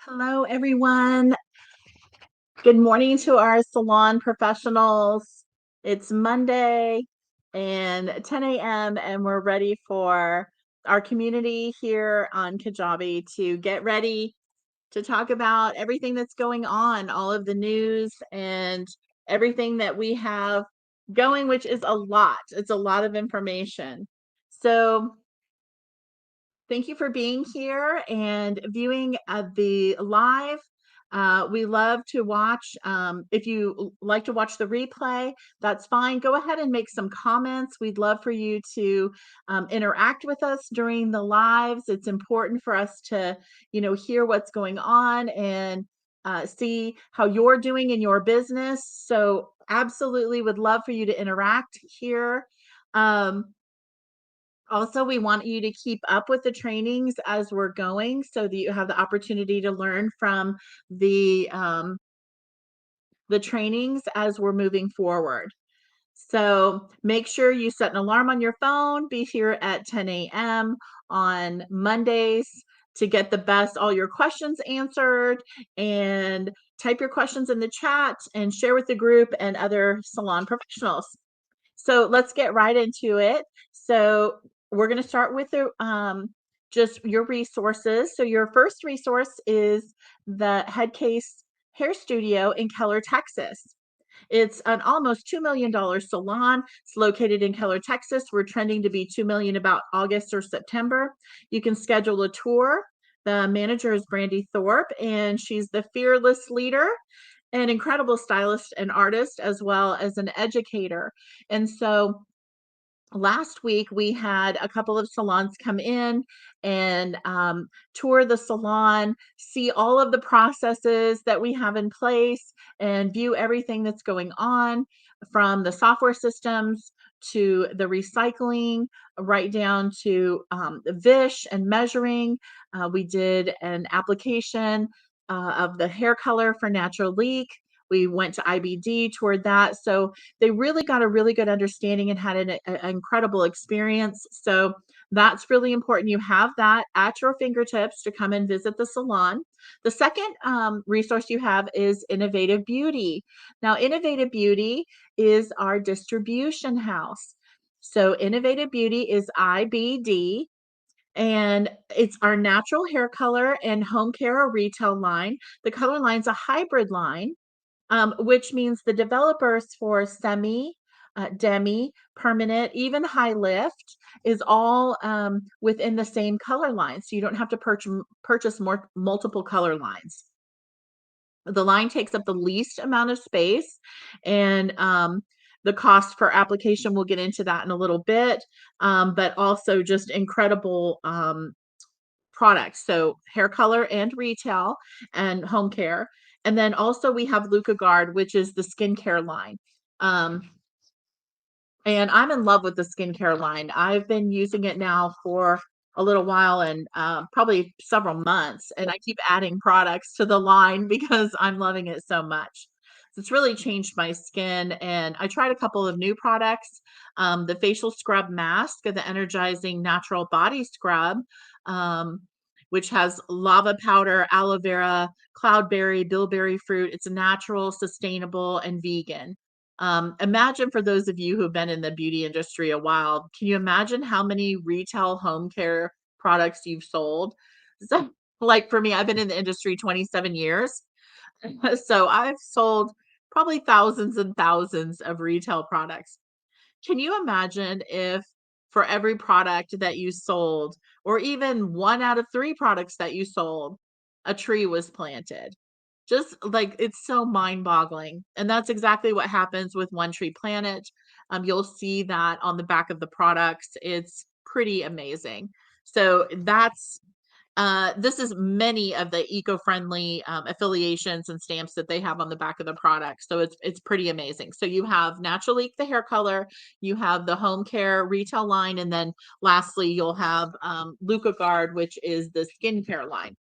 Hello, everyone. Good morning to our salon professionals. It's Monday and 10 a.m., and we're ready for our community here on Kajabi to get ready to talk about everything that's going on, all of the news and everything that we have going, which is a lot. It's a lot of information. So, thank you for being here and viewing the live. We love to watch. If you like to watch the replay, that's fine. Go ahead and make some comments. We'd love for you to interact with us during the lives. It's important for us to, hear what's going on and see how you're doing in your business. So, absolutely would love for you to interact here. Um, Also, we want you to keep up with the trainings as we're going so that you have the opportunity to learn from the trainings as we're moving forward. So make sure you set an alarm on your phone. Be here at 10 a.m. on Mondays to get the best all your questions answered, and type your questions in the chat and share with the group and other salon professionals. So let's get right into it. So we're going to start with the just your resources. So your first resource is the Headcase Hair Studio in Keller, Texas. It's an almost $2 million salon. It's located in Keller, Texas. We're trending to be 2 million about August or September. You can schedule a tour. The manager is Brandy Thorpe, and she's the fearless leader, an incredible stylist and artist, as well as an educator. And so last week we had a couple of salons come in and tour the salon, see all of the processes that we have in place, and view everything that's going on, from the software systems to the recycling, right down to the vish and measuring. We did an application of the hair color for NATULIQUE. We went to IBD toward that. So they really got a really good understanding and had an incredible experience. So that's really important. You have that at your fingertips to come and visit the salon. The second resource you have is Innovative Beauty. Now, Innovative Beauty is our distribution house. So Innovative Beauty is IBD, and it's our natural hair color and home care or retail line. The color line's a hybrid line, which means the developers for semi, demi, permanent, even high lift is all within the same color line. So you don't have to purchase multiple color lines. The line takes up the least amount of space, and the cost per application, we'll get into that in a little bit, but also just incredible products. So hair color and retail and home care. And then also we have Luca Guard, which is the skincare line. Um, and I'm in love with the skincare line. I've been using it now for a little while, and probably several months. And I keep adding products to the line because I'm loving it so much. So it's really changed my skin. And I tried a couple of new products, the facial scrub mask, the energizing natural body scrub, um, which has lava powder, aloe vera, cloudberry, bilberry fruit. It's natural, sustainable, and vegan. Imagine, for those of you who've been in the beauty industry a while, can you imagine how many retail home care products you've sold? So, like for me, I've been in the industry 27 years. So I've sold probably thousands and thousands of retail products. Can you imagine if for every product that you sold, or even 1 out of 3 products that you sold, a tree was planted? Just like, it's so mind-boggling, and that's exactly what happens with One Tree Planet. You'll see that on the back of the products. It's pretty amazing. So this is many of the eco-friendly affiliations and stamps that they have on the back of the product. So it's pretty amazing. So you have Naturalique, the hair color, you have the home care retail line, and then lastly, you'll have Luca Guard, which is the skincare line.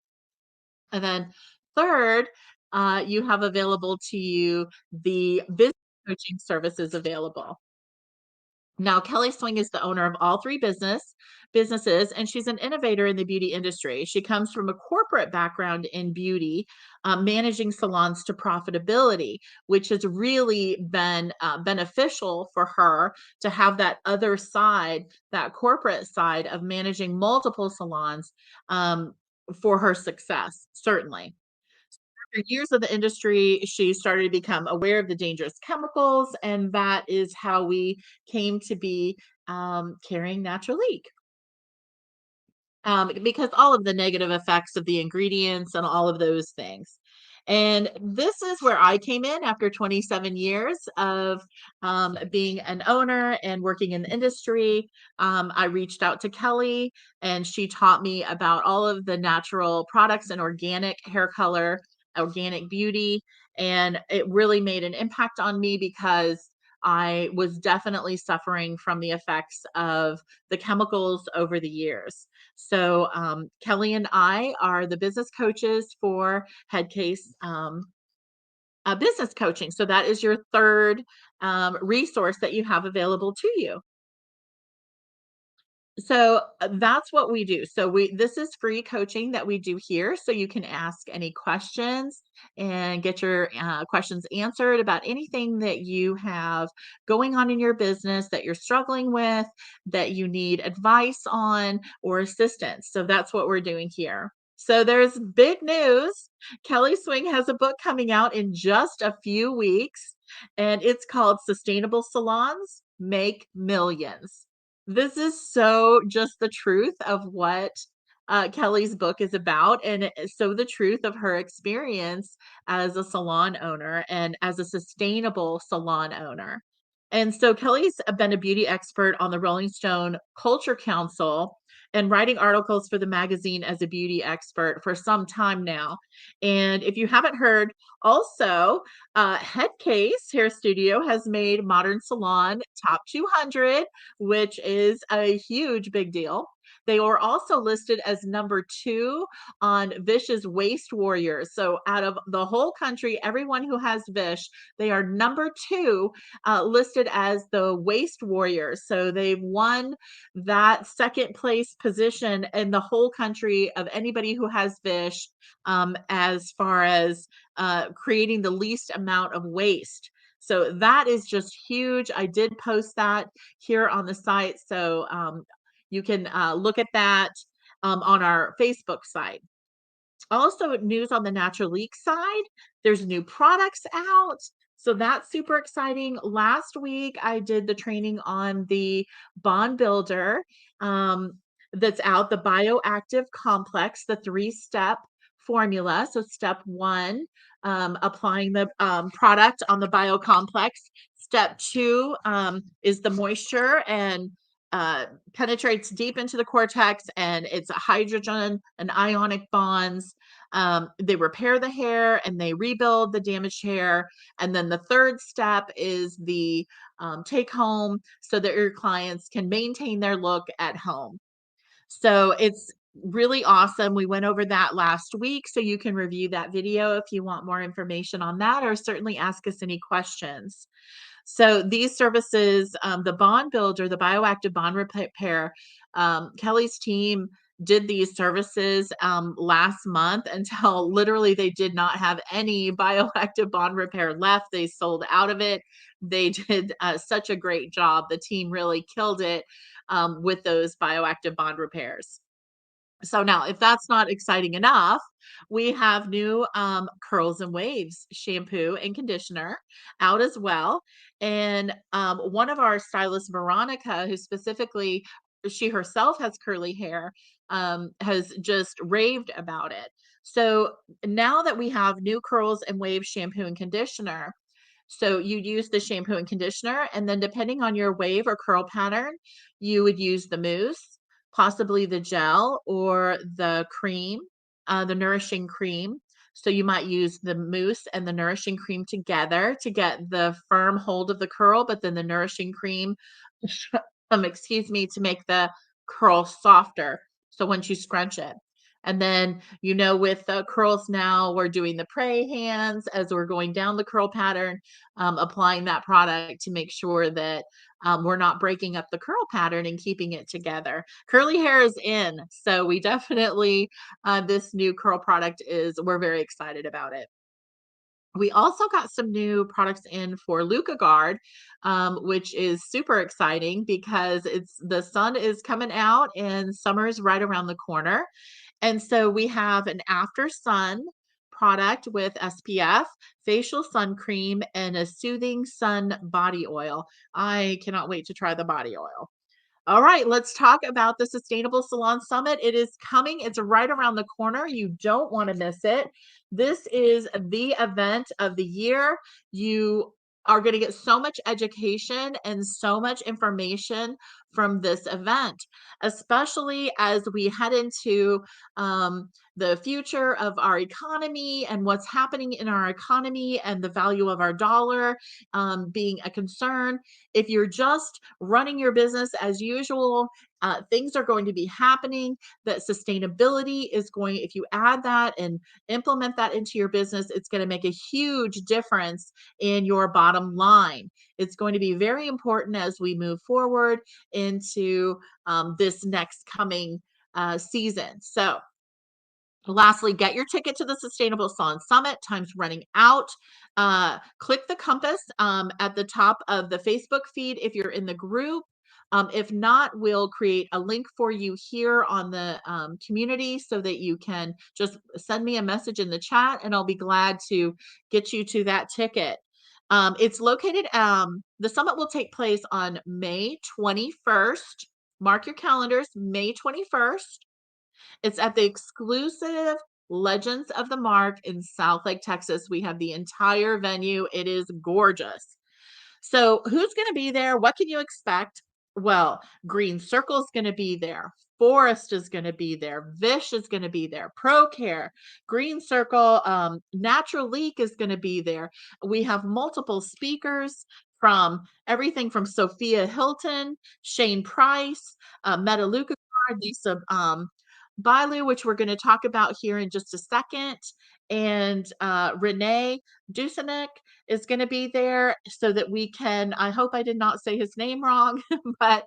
And then third, you have available to you the business coaching services available. Now, Kelly Swing is the owner of all three businesses, and she's an innovator in the beauty industry. She comes from a corporate background in beauty, managing salons to profitability, which has really been beneficial for her to have that other side, that corporate side of managing multiple salons um, for her success, certainly. After years of the industry, she started to become aware of the dangerous chemicals, and that is how we came to be carrying Naturalique. Because all of the negative effects of the ingredients and all of those things. And this is where I came in after 27 years of being an owner and working in the industry. I reached out to Kelly, and she taught me about all of the natural products and organic hair color, organic beauty. And it really made an impact on me because I was definitely suffering from the effects of the chemicals over the years. So Kelly and I are the business coaches for Headcase Business Coaching. So that is your third resource that you have available to you. So, that's what we do. So this is free coaching that we do here, so you can ask any questions and get your, questions answered about anything that you have going on in your business that you're struggling with, that you need advice on or assistance. So that's what we're doing here. So there's big news. Kelly Swing has a book coming out in just a few weeks, and it's called Sustainable Salons Make Millions. This is so just the truth of what, Kelly's book is about, and it is so the truth of her experience as a salon owner and as a sustainable salon owner. And so Kelly's been a beauty expert on the Rolling Stone Culture Council and writing articles for the magazine as a beauty expert for some time now. And if you haven't heard, also, Headcase Hair Studio has made Modern Salon Top 200, which is a huge big deal. They were also listed as number 2 on Vish's Waste Warriors. So out of the whole country, everyone who has Vish, they are number 2 listed as the Waste Warriors. So they've won that second place position in the whole country of anybody who has Vish, as far as creating the least amount of waste. So that is just huge. I did post that here on the site. So you can look at that on our Facebook site. Also, news on the Natural Leak side, there's new products out. So that's super exciting. Last week, I did the training on the bond builder that's out, the bioactive complex, the 3-step formula. So, step one, applying the product on the biocomplex. Step two is the moisture and uh, penetrates deep into the cortex, and it's a hydrogen and ionic bonds. They repair the hair and they rebuild the damaged hair. And then the third step is the take home so that your clients can maintain their look at home. So it's really awesome. We went over that last week, so you can review that video if you want more information on that, or certainly ask us any questions. So these services, the bond builder, the bioactive bond repair, Kelly's team did these services last month until literally they did not have any bioactive bond repair left. They sold out of it. They did such a great job. The team really killed it with those bioactive bond repairs. So now, if that's not exciting enough, we have new Curls and Waves shampoo and conditioner out as well. And one of our stylists, Veronica, who specifically she herself has curly hair, has just raved about it. So now that we have new Curls and Waves shampoo and conditioner, so you use the shampoo and conditioner, and then depending on your wave or curl pattern, you would use the mousse, possibly the gel or the cream, the nourishing cream. So you might use the mousse and the nourishing cream together to get the firm hold of the curl, but then the nourishing cream, excuse me, to make the curl softer. So once you scrunch it. And then, with the curls now, we're doing the pray hands as we're going down the curl pattern, applying that product to make sure that we're not breaking up the curl pattern and keeping it together. Curly hair is in, so we definitely, this new curl product we're very excited about it. We also got some new products in for Luca Guard, which is super exciting because the sun is coming out and summer is right around the corner. And so we have an after sun product with SPF, facial sun cream, and a soothing sun body oil. I cannot wait to try the body oil. All right, let's talk about the Sustainable Salon Summit. It is coming. It's right around the corner. You don't want to miss it. This is the event of the year. You are going to get so much education and so much information from this event, especially as we head into the future of our economy and what's happening in our economy and the value of our dollar being a concern. If you're just running your business as usual, things are going to be happening. That sustainability is going, if you add that and implement that into your business, it's going to make a huge difference in your bottom line. It's going to be very important as we move forward into this next coming season. So, lastly, get your ticket to the Sustainable Salon Summit. Time's running out. Click the compass at the top of the Facebook feed if you're in the group. If not, we'll create a link for you here on the community so that you can just send me a message in the chat and I'll be glad to get you to that ticket. It's located, the summit will take place on May 21st. Mark your calendars, May 21st. It's at the exclusive Legends of the Mark in Southlake, Texas. We have the entire venue. It is gorgeous. So, who's going to be there? What can you expect? Well, Green Circle's going to be there. Forest is going to be there. Vish is going to be there. ProCare, Green Circle, NATULIQUE is going to be there. We have multiple speakers from everything from Sophia Hilton, Shane Price, Metaluca, Lisa Bailu, which we're going to talk about here in just a second, and Renee Dusanek is going to be there so that we can, I hope I did not say his name wrong, but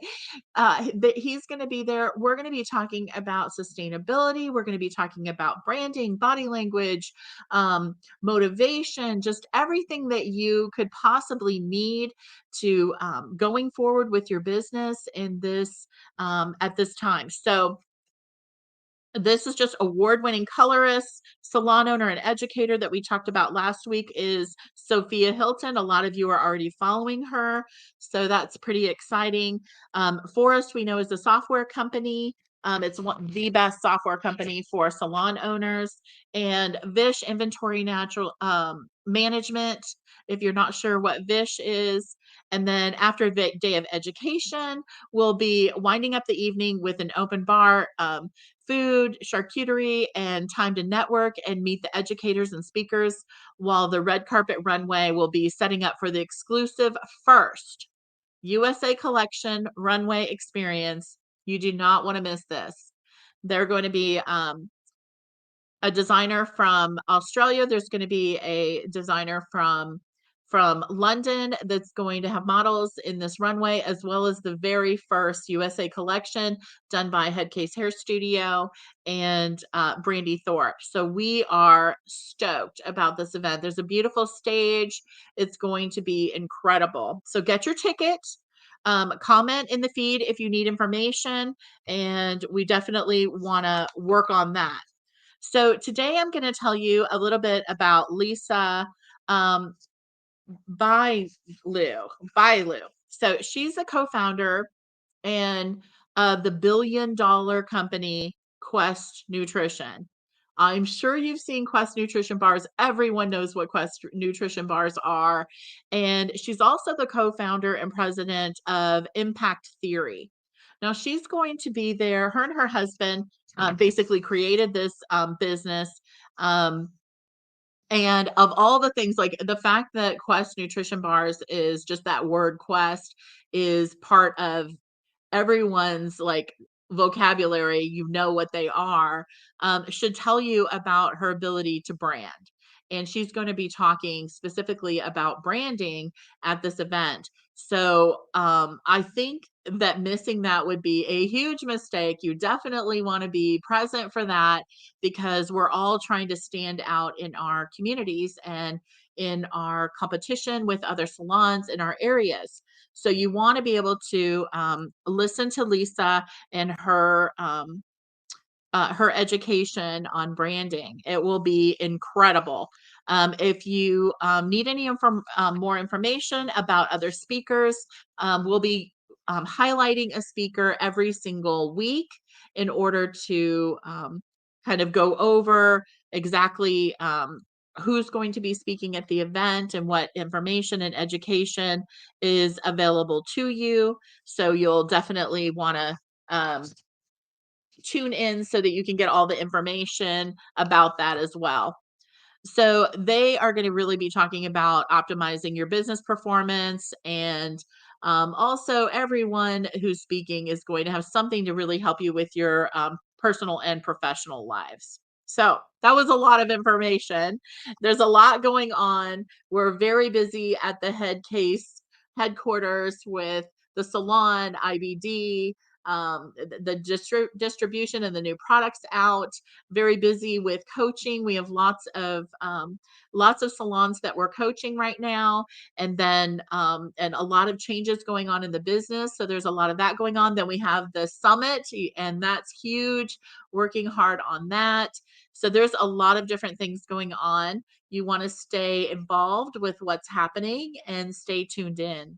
he's going to be there. We're going to be talking about sustainability. We're going to be talking about branding, body language, motivation, just everything that you could possibly need to going forward with your business in this at this time. So, this is just award-winning colorist, salon owner, and educator that we talked about last week is Sophia Hilton. A lot of you are already following her, so that's pretty exciting. Forrest, we know, is a software company. It's the best software company for salon owners. And Vish Inventory Natural Management, if you're not sure what Vish is. And then after the day of education, we'll be winding up the evening with an open bar. Food, charcuterie, and time to network and meet the educators and speakers, while the red carpet runway will be setting up for the exclusive first USA Collection runway experience. You do not want to miss this. They're going to be a designer from Australia. There's going to be a designer from London that's going to have models in this runway, as well as the very first USA collection done by Headcase Hair Studio and Brandy Thorpe. So we are stoked about this event. There's a beautiful stage. It's going to be incredible. So get your ticket. Comment in the feed if you need information, and we definitely want to work on that. So today I'm going to tell you a little bit about Lisa um, Bailu. So she's a co-founder and the billion-dollar company Quest Nutrition. I'm sure you've seen Quest nutrition bars. Everyone knows what Quest nutrition bars are. And she's also the co-founder and president of Impact Theory. Now she's going to be there. Her and her husband basically created this business. And of all the things, like the fact that Quest nutrition bars is just that word Quest is part of everyone's like vocabulary, you know what they are, should tell you about her ability to brand. And she's going to be talking specifically about branding at this event. So I think that missing that would be a huge mistake. You definitely want to be present for that because we're all trying to stand out in our communities and in our competition with other salons in our areas. So you want to be able to listen to Lisa and her education on branding. It will be incredible. If you need any more information about other speakers, we'll be highlighting a speaker every single week in order to kind of go over exactly who's going to be speaking at the event and what information and education is available to you. So you'll definitely want to tune in so that you can get all the information about that as well. So they are going to really be talking about optimizing your business performance. And also, everyone who's speaking is going to have something to really help you with your personal and professional lives. So that was a lot of information. There's a lot going on. We're very busy at the headquarters with the salon, IBD, the distribution and the new products out, very busy with coaching. We have lots of salons that we're coaching right now, and then and a lot of changes going on in the business. So there's a lot of that going on. Then we have the summit, and that's huge. Working hard on that. So there's a lot of different things going on. You want to stay involved with what's happening and stay tuned in.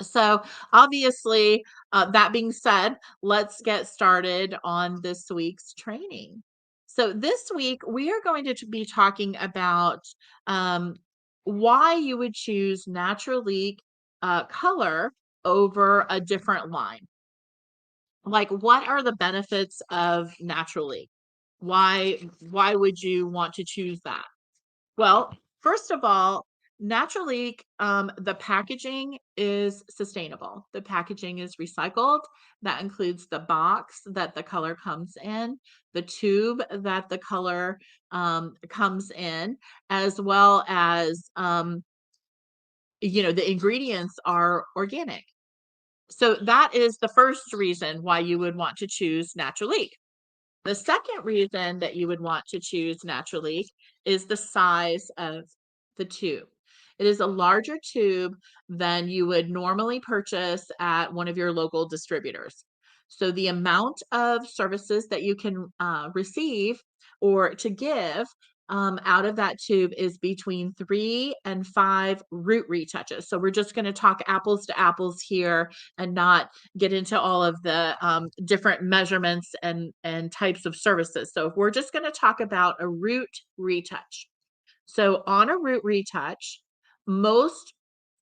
So obviously, that being said, let's get started on this week's training. So this week we are going to be talking about um, why you would choose Naturalique color over a different line. Like, what are the benefits of Naturalique? Why would you want to choose that? Well, first of all, Naturalique, the packaging is sustainable. The packaging is recycled. That includes the box that the color comes in, the tube that the color comes in, as well as the ingredients are organic. So that is the first reason why you would want to choose Naturalique. The second reason that you would want to choose Naturally is the size of the tube. It is a larger tube than you would normally purchase at one of your local distributors. So the amount of services that you can receive or to give out of that tube is between 3 and 5 root retouches. So we're just going to talk apples to apples here and not get into all of the different measurements and types of services. So if we're just going to talk about a root retouch. So on a root retouch, most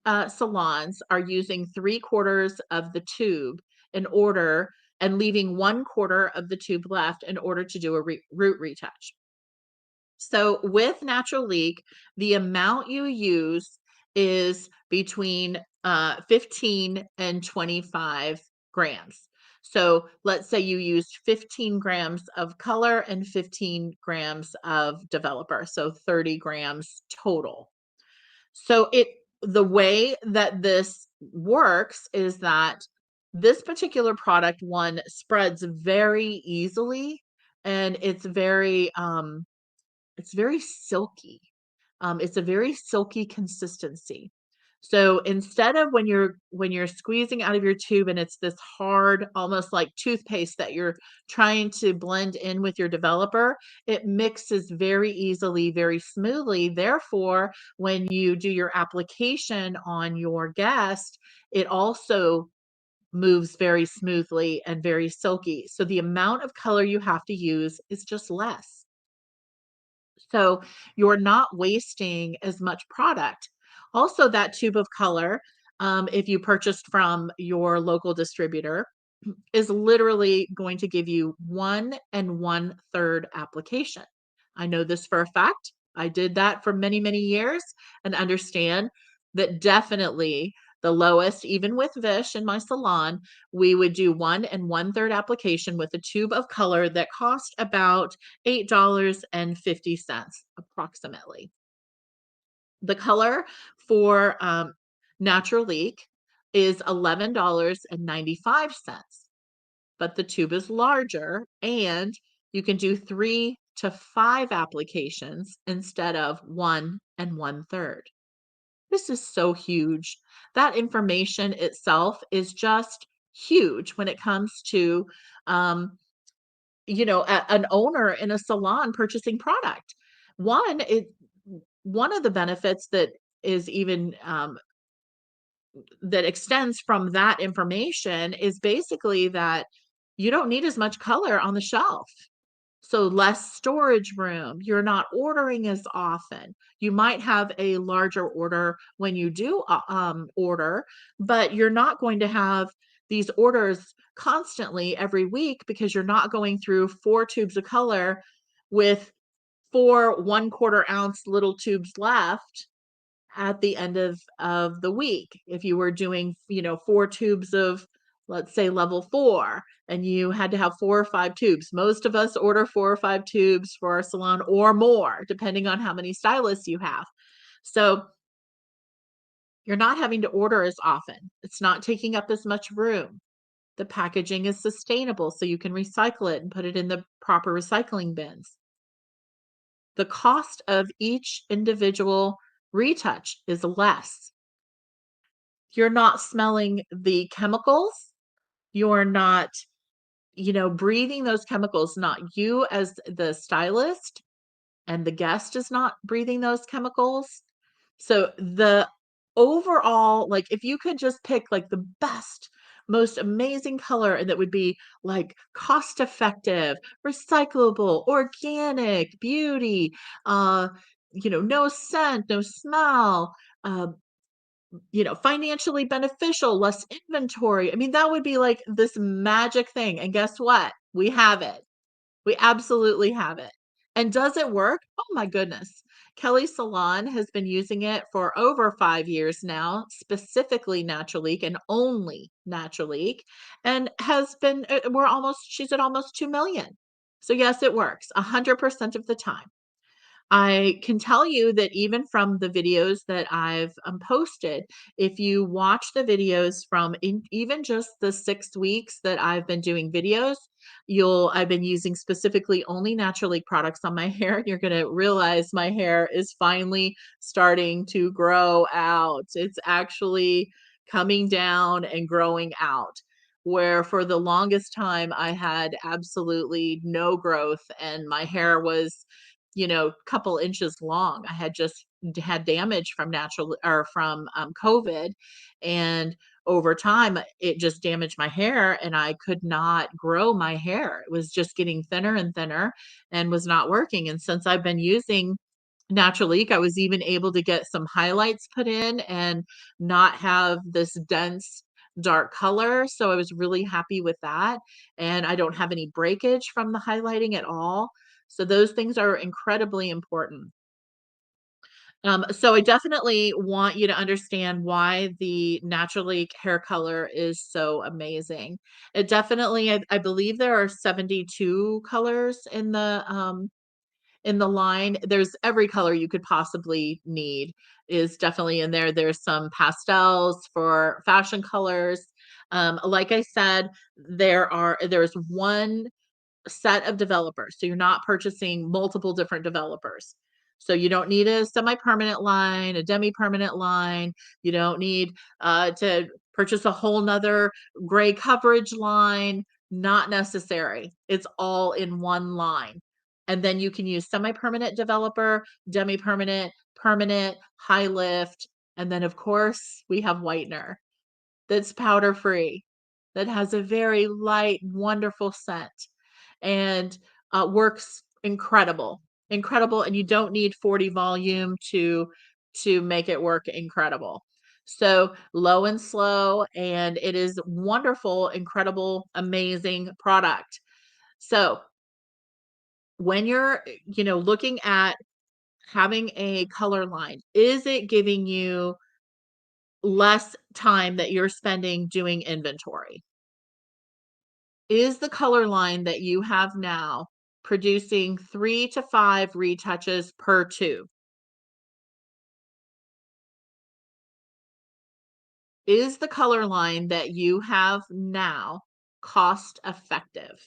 salons are using 3/4 of the tube in order and leaving 1/4 of the tube left in order to do a root retouch. So with Naturalique, the amount you use is between 15 and 25 grams. So let's say you used 15 grams of color and 15 grams of developer, so 30 grams total. So the way that this works is that this particular product one spreads very easily and it's very silky. It's a very silky consistency. So instead of when you're squeezing out of your tube and it's this hard, almost like toothpaste that you're trying to blend in with your developer, it mixes very easily, very smoothly. Therefore, when you do your application on your guest, it also moves very smoothly and very silky. So the amount of color you have to use is just less. So you're not wasting as much product. Also, that tube of color, if you purchased from your local distributor, is literally going to give you 1 1/3 application. I know this for a fact. I did that for many, many years and understand that definitely The lowest, even with Vish in my salon, we would do 1 and 1/3 application with a tube of color that cost about $8.50 approximately. The color for, Naturalique is $11.95, but the tube is larger and you can do 3 to 5 applications instead of 1 and 1/3. This is so huge. That information itself is just huge when it comes to, um, an owner in a salon purchasing product. One, one of the benefits that is even, that extends from that information is basically that you don't need as much color on the shelf. So less storage room, you're not ordering as often. You might have a larger order when you do, order, but you're not going to have these orders constantly every week because you're not going through 4 tubes of color with 4 1/4 ounce little tubes left at the end of the week. If you were doing, 4 tubes of, let's say, level 4, and you had to have 4 or 5 tubes. Most of us order 4 or 5 tubes for our salon or more, depending on how many stylists you have. So, you're not having to order as often. It's not taking up as much room. The packaging is sustainable, so you can recycle it and put it in the proper recycling bins. The cost of each individual retouch is less. You're not smelling the chemicals. You're not, breathing those chemicals, not you as the stylist, and the guest is not breathing those chemicals. So the overall, like, if you could just pick like the best, most amazing color and that would be like cost effective, recyclable, organic, beauty, uh, no scent, no smell, uh, financially beneficial, less inventory. I mean, that would be like this magic thing. And guess what? We have it. We absolutely have it. And does it work? Oh my goodness. Kelly's Salon has been using it for over 5 years now, specifically Naturalique and only Naturalique, and has been she's at almost 2 million. So yes, it works 100% of the time. I can tell you that even from the videos that I've, posted, if you watch the videos from even just the 6 weeks that I've been doing videos, I've been using specifically only Naturally products on my hair, and you're gonna realize my hair is finally starting to grow out. It's actually coming down and growing out, where for the longest time I had absolutely no growth and my hair was, couple inches long. I had just had damage from natural or from COVID. And over time, it just damaged my hair and I could not grow my hair. It was just getting thinner and thinner and was not working. And since I've been using Naturalique, I was even able to get some highlights put in and not have this dense dark color. So I was really happy with that. And I don't have any breakage from the highlighting at all. So those things are incredibly important. So I definitely want you to understand why the Naturalique hair color is so amazing. It definitely, I believe there are 72 colors in the line. There's every color you could possibly need is definitely in there. There's some pastels for fashion colors. Like I said, there's one set of developers. So you're not purchasing multiple different developers. So you don't need a semi-permanent line, a demi-permanent line. You don't need to purchase a whole nother gray coverage line. Not necessary. It's all in one line. And then you can use semi-permanent developer, demi-permanent, permanent, high lift. And then of course we have whitener that's powder free, that has a very light, wonderful scent and, works incredible, incredible, and you don't need 40 volume to make it work incredible. So, low and slow, and it is wonderful, incredible, amazing product. So, when you're, looking at having a color line, is it giving you less time that you're spending doing inventory. Is the color line that you have now producing 3 to 5 retouches per tube? Is the color line that you have now cost effective?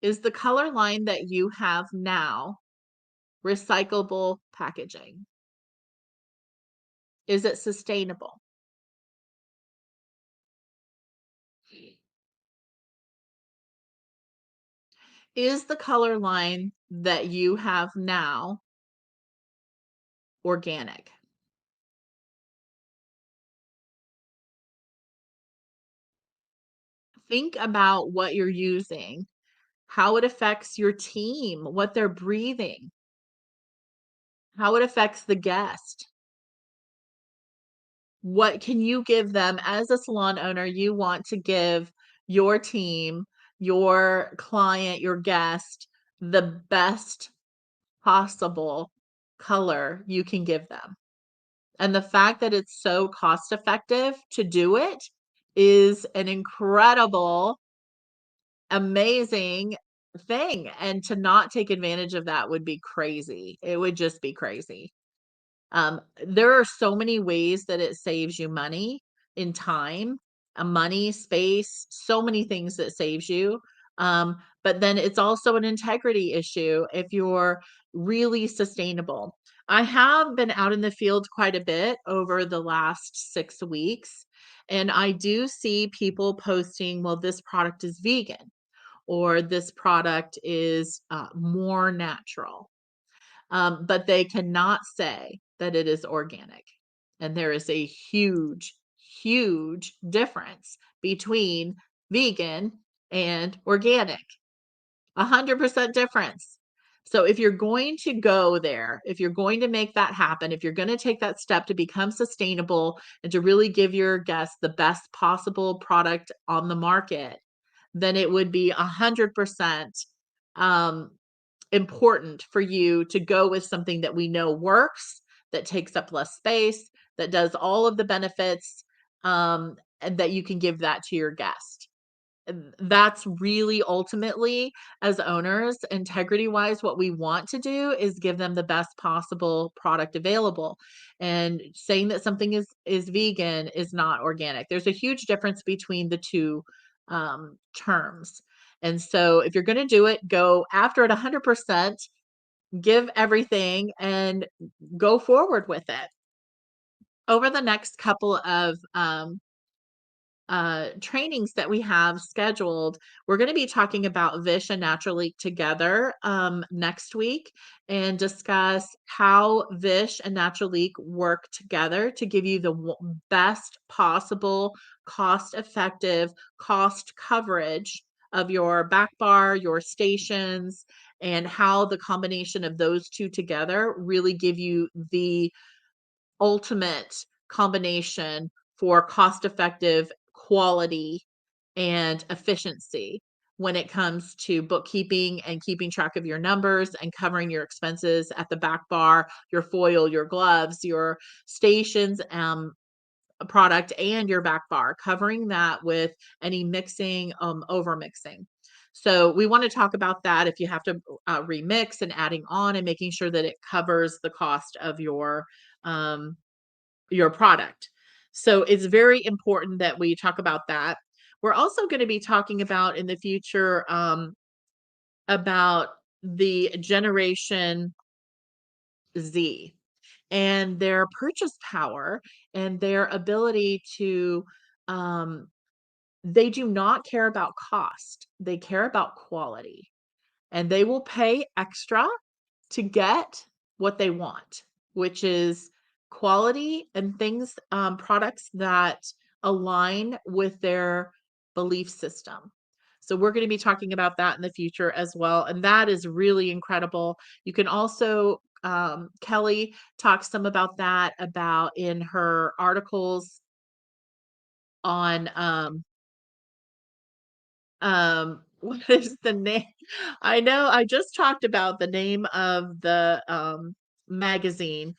Is the color line that you have now recyclable packaging? Is it sustainable? Is the color line that you have now organic? Think about what you're using, how it affects your team, what they're breathing, how it affects the guest. What can you give them as a salon owner? You want to give your team, your client, your guest the best possible color you can give them. And the fact that it's so cost effective to do it is an incredible, amazing thing. And to not take advantage of that would be crazy. It would just be crazy. There are so many ways that it saves you money in time, money, space, so many things that saves you. But then it's also an integrity issue if you're really sustainable. I have been out in the field quite a bit over the last 6 weeks, and I do see people posting, well, this product is vegan or this product is more natural, but they cannot say that it is organic. And there is a huge, huge difference between vegan and organic. 100% difference. So if you're going to go there, if you're going to make that happen, if you're going to take that step to become sustainable and to really give your guests the best possible product on the market, then it would be 100% um, important for you to go with something that we know works, that takes up less space, that does all of the benefits, and that you can give that to your guest. And that's really ultimately, as owners, integrity-wise, what we want to do is give them the best possible product available. And saying that something is vegan is not organic. There's a huge difference between the 2 terms. And so if you're gonna do it, go after it 100%, give everything, and go forward with it. Over the next couple of, trainings that we have scheduled, we're going to be talking about Vish and Naturally together next week and discuss how Vish and Naturally work together to give you the best possible cost effective cost coverage of your back bar, your stations, and how the combination of those two together really give you the ultimate combination for cost effective quality and efficiency when it comes to bookkeeping and keeping track of your numbers and covering your expenses at the back bar, your foil, your gloves, your stations, product, and your back bar, covering that with any mixing, over mixing. So we want to talk about that if you have to remix and adding on and making sure that it covers the cost of um, your product. So it's very important that we talk about that. We're also going to be talking about in the future about the Generation Z and their purchase power and their ability to um, they do not care about cost. They care about quality, and they will pay extra to get what they want, which is quality and things, products that align with their belief system. So we're going to be talking about that in the future as well. And that is really incredible. You can also, Kelly talks some about that about in her articles on, what is the name? I know I just talked about the name of the, magazine,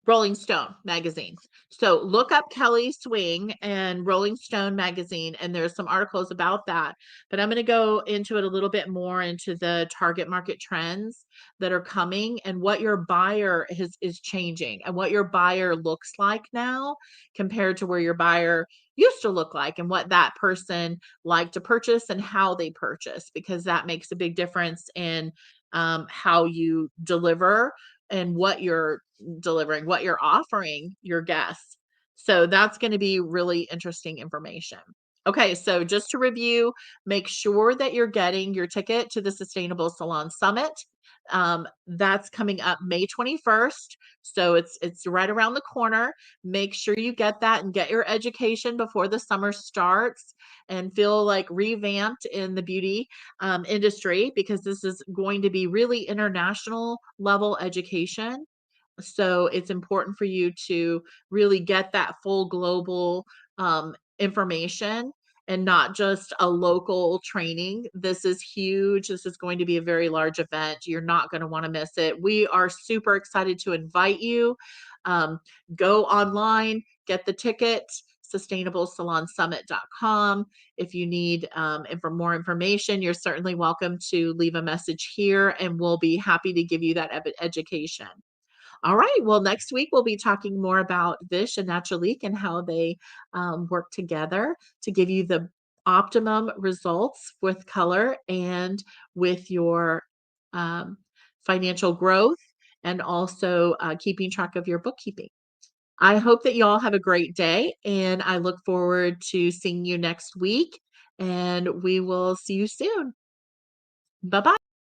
Rolling Stone magazine. So look up Kelly Swing and Rolling Stone magazine, and there's some articles about that. But I'm going to go into it a little bit more into the target market trends that are coming and what your buyer is changing and what your buyer looks like now compared to where your buyer used to look like and what that person liked to purchase and how they purchase, because that makes a big difference in how you deliver and what you're delivering, what you're offering your guests. So that's going to be really interesting information. Okay, so just to review, make sure that you're getting your ticket to the Sustainable Salon Summit. That's coming up May 21st. So it's right around the corner. Make sure you get that and get your education before the summer starts and feel like revamped in the beauty industry, because this is going to be really international level education. So it's important for you to really get that full global information and not just a local training. This is huge. This is going to be a very large event. You're not going to want to miss it. We are super excited to invite you. Um, Go online, get the ticket, sustainablesalonsummit.com. If you need and for more information, you're certainly welcome to leave a message here, and we'll be happy to give you that education. All right. Well, next week we'll be talking more about Vish and Naturalique and how they work together to give you the optimum results with color and with your um, financial growth, and also keeping track of your bookkeeping. I hope that you all have a great day, and I look forward to seeing you next week, and we will see you soon. Bye bye.